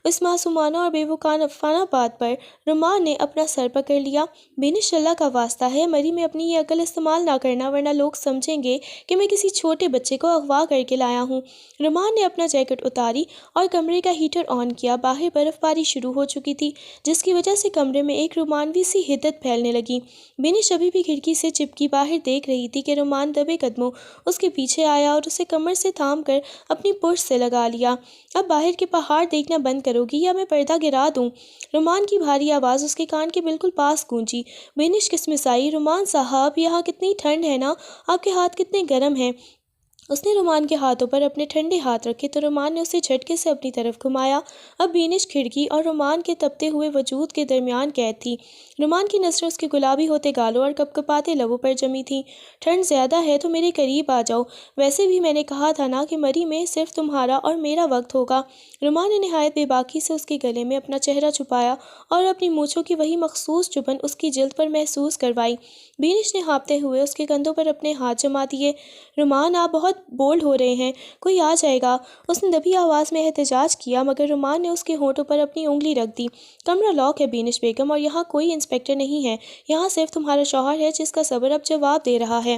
اس معصومانہ اور بے وقوفانہ بات پر رومان نے اپنا سر پکڑ لیا۔ بینش، اللہ کا واسطہ ہے مری میں اپنی یہ عقل استعمال نہ کرنا، ورنہ لوگ سمجھیں گے کہ میں کسی چھوٹے بچے کو اغوا کر کے لایا ہوں۔ رومان نے اپنا جیکٹ اتاری اور کمرے کا ہیٹر آن کیا۔ باہر برف باری شروع ہو چکی تھی، جس کی وجہ سے کمرے میں ایک رومانوی سی حدت پھیلنے لگی۔ بینش ابھی بھی کھڑکی سے چپکی باہر دیکھ رہی تھی کہ رومان دبے قدموں اس کے پیچھے آیا اور اسے کمر سے تھام کر اپنی پشت سے لگا لیا۔ اب باہر کے پہاڑ دیکھنا بند کرو گی یا میں پردہ گرا دوں؟ رومان کی بھاری آواز اس کے کان کے بالکل پاس گونجی۔ بینش کسمسائی۔ رومان صاحب، یہاں کتنی ٹھنڈ ہے نا، آپ کے ہاتھ کتنے گرم ہیں۔ اس نے رومان کے ہاتھوں پر اپنے ٹھنڈے ہاتھ رکھے تو رومان نے اسے جھٹکے سے اپنی طرف گھمایا۔ اب بینش کھڑکی اور رومان کے تپتے ہوئے وجود کے درمیان قید تھی۔ رومان کی نظریں اس کے گلابی ہوتے گالوں اور کپکپاتے لبوں پر جمی تھیں۔ ٹھنڈ زیادہ ہے تو میرے قریب آ جاؤ، ویسے بھی میں نے کہا تھا نا کہ مری میں صرف تمہارا اور میرا وقت ہوگا۔ رومان نے نہایت بے باکی سے اس کے گلے میں اپنا چہرہ چھپایا اور اپنی مونچھوں کی وہی مخصوص چبھن اس کی جلد پر محسوس کروائی۔ بینش نے ہانپتے ہوئے اس کے کندھوں پر اپنے ہاتھ جما دیے۔ رومان، آپ بہت بولڈ ہو رہے ہیں، کوئی آ جائے گا، اس نے دبی آواز میں احتجاج کیا، مگر رومان نے اس کے ہونٹوں پر اپنی انگلی رکھ دی۔ کمرہ لاک ہے بینش بیگم، اور یہاں کوئی انسپکٹر نہیں ہے، یہاں صرف تمہارا شوہر ہے جس کا صبر اب جواب دے رہا ہے۔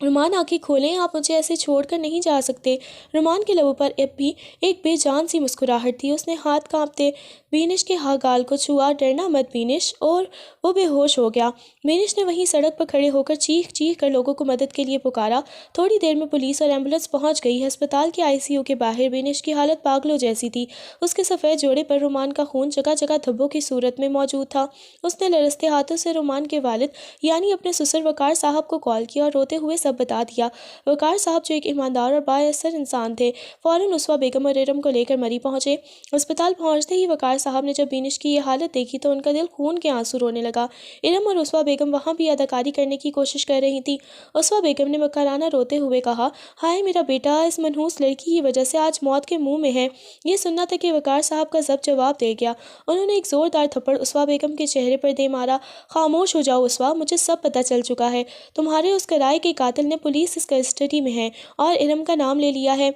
رومان آنکھیں کھولیں، آپ مجھے ایسے چھوڑ کر نہیں جا سکتے۔ رومان کے لبوں پر اب بھی ایک بے جان سی مسکراہٹ تھی۔ اس نے ہاتھ کانپتے بینش کے گال کو چھوا۔ ڈرنا مت بینش، اور وہ بے ہوش ہو گیا۔ بینش نے وہیں سڑک پر کھڑے ہو کر چیخ چیخ کر لوگوں کو مدد کے لیے پکارا۔ تھوڑی دیر میں پولیس اور ایمبولینس پہنچ گئی۔ ہسپتال کے ICU کے باہر بینش کی حالت پاگلوں جیسی تھی۔ اس کے سفید جوڑے پر رومان کا خون جگہ جگہ دھبوں کی صورت میں موجود تھا۔ اس نے لرزتے ہاتھوں سے رومان کے والد یعنی اپنے سسر وقار صاحب کو کال کیا اور روتے ہوئے سب بتا دیا۔ وقار صاحب جو ایک ایماندار اور بااثر انسان تھے، فوراً اسوا بیگم اور ارم کو لے کر مری پہنچے۔ ہسپتال پہنچتے ہی وقار صاحب نے جب بینش کی یہ حالت دیکھی تو ان کا دل خون کے آنسو رونے لگا۔ ارم اور اسوا بیگم وہاں بھی اداکاری کرنے کی کوشش کر رہی تھیں۔ اسوا بیگم نے مکرانہ روتے ہوئے کہا، ہائے میرا بیٹا اس منحوس لڑکی کی وجہ سے آج موت کے منہ میں ہے۔ یہ سننا تھا کہ وقار صاحب کا ضبط جواب دے گیا۔ انہوں نے ایک زوردار تھپڑ اسوا بیگم کے چہرے پر دے مارا۔ خاموش ہو جاؤ اسوا، مجھے سب پتہ چل چکا ہے۔ تمہارے اس کرائے کے قاتل نے پولیس اس کسٹڈی میں ہے اور ارم کا نام لے لیا ہے۔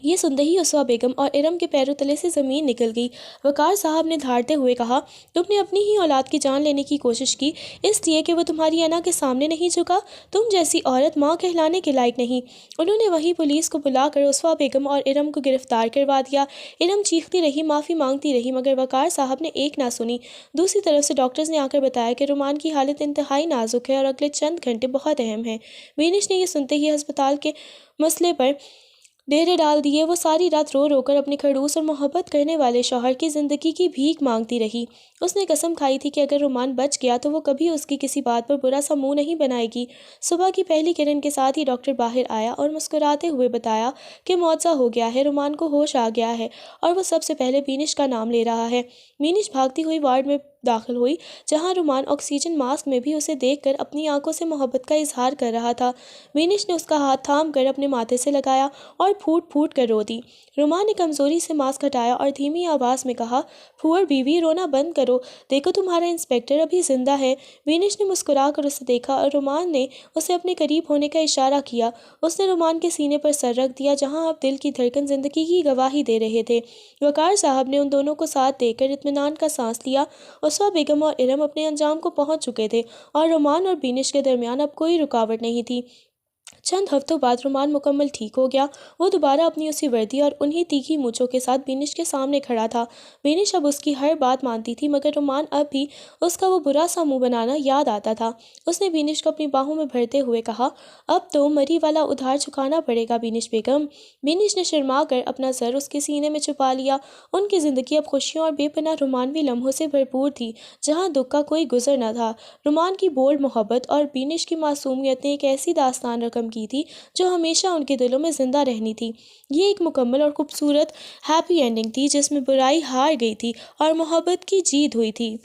یہ سنتے ہی اسوا بیگم اور ارم کے پیروں تلے سے زمین نکل گئی۔ وقار صاحب نے دھاڑتے ہوئے کہا، تم نے اپنی ہی اولاد کی جان لینے کی کوشش کی، اس لیے کہ وہ تمہاری انا کے سامنے نہیں جھکا۔ تم جیسی عورت ماں کہلانے کے لائق نہیں۔ انہوں نے وہیں پولیس کو بلا کر اسوا بیگم اور ارم کو گرفتار کروا دیا۔ ارم چیختی رہی، معافی مانگتی رہی، مگر وقار صاحب نے ایک نہ سنی۔ دوسری طرف سے ڈاکٹرز نے آ کر بتایا کہ رومان کی حالت انتہائی نازک ہے اور اگلے چند گھنٹے بہت اہم ہیں۔ بینش نے یہ سنتے ہی ہسپتال کے مسئلے پر ڈیرے ڈال دیے۔ وہ ساری رات رو رو کر اپنے خڑوس اور محبت کرنے والے شوہر کی زندگی کی بھیک مانگتی رہی۔ اس نے قسم کھائی تھی کہ اگر رومان بچ گیا تو وہ کبھی اس کی کسی بات پر برا سا منہ نہیں بنائے گی۔ صبح کی پہلی کرن کے ساتھ ہی ڈاکٹر باہر آیا اور مسکراتے ہوئے بتایا کہ معجزہ ہو گیا ہے، رومان کو ہوش آ گیا ہے اور وہ سب سے پہلے بینش کا نام لے رہا ہے۔ بینش بھاگتی ہوئی وارڈ میں داخل ہوئی جہاں رومان آکسیجن ماسک میں بھی اسے دیکھ کر اپنی آنکھوں سے محبت کا اظہار کر رہا تھا۔ بینش نے اس کا ہاتھ تھام کر اپنے ماتھے سے لگایا اور پھوٹ پھوٹ کر رو دی۔ رومان نے کمزوری سے ماسک ہٹایا اور دھیمی آواز میں کہا، پھوڑ بیوی رونا بند کرو، دیکھو تمہارا انسپکٹر ابھی زندہ ہے۔ بینش نے مسکرا کر اسے دیکھا اور رومان نے اسے اپنے قریب ہونے کا اشارہ کیا۔ اس نے رومان کے سینے پر سر رکھ دیا جہاں اب دل کی دھڑکن زندگی کی گواہی دے رہے تھے۔ وقار صاحب نے ان دونوں کو ساتھ دے کر اطمینان کا سانس لیا۔ اسوا بیگم اور ارم اپنے انجام کو پہنچ چکے تھے اور رومان اور بینش کے درمیان اب کوئی رکاوٹ نہیں تھی۔ چند ہفتوں بعد رومان مکمل ٹھیک ہو گیا۔ وہ دوبارہ اپنی اسی وردی اور انہی تیکھی مونچھوں کے ساتھ بینش کے سامنے کھڑا تھا۔ بینش اب اس کی ہر بات مانتی تھی، مگر رومان اب بھی اس کا وہ برا سا منہ بنانا یاد آتا تھا۔ اس نے بینش کو اپنی باہوں میں بھرتے ہوئے کہا، اب تو مری والا ادھار چکانا پڑے گا بینش بیگم۔ بینش نے شرما کر اپنا سر اس کے سینے میں چھپا لیا۔ ان کی زندگی اب خوشیوں اور بے پناہ رومانوی لمحوں سے بھرپور تھی جہاں دکھ کا کوئی گزر نہ تھا۔ رومان کی بولڈ محبت اور بینش کی معصومیت نے ایک ایسی داستان رقم کی تھی جو ہمیشہ ان کے دلوں میں زندہ رہنی تھی۔ یہ ایک مکمل اور خوبصورت ہیپی اینڈنگ تھی جس میں برائی ہار گئی تھی اور محبت کی جیت ہوئی تھی۔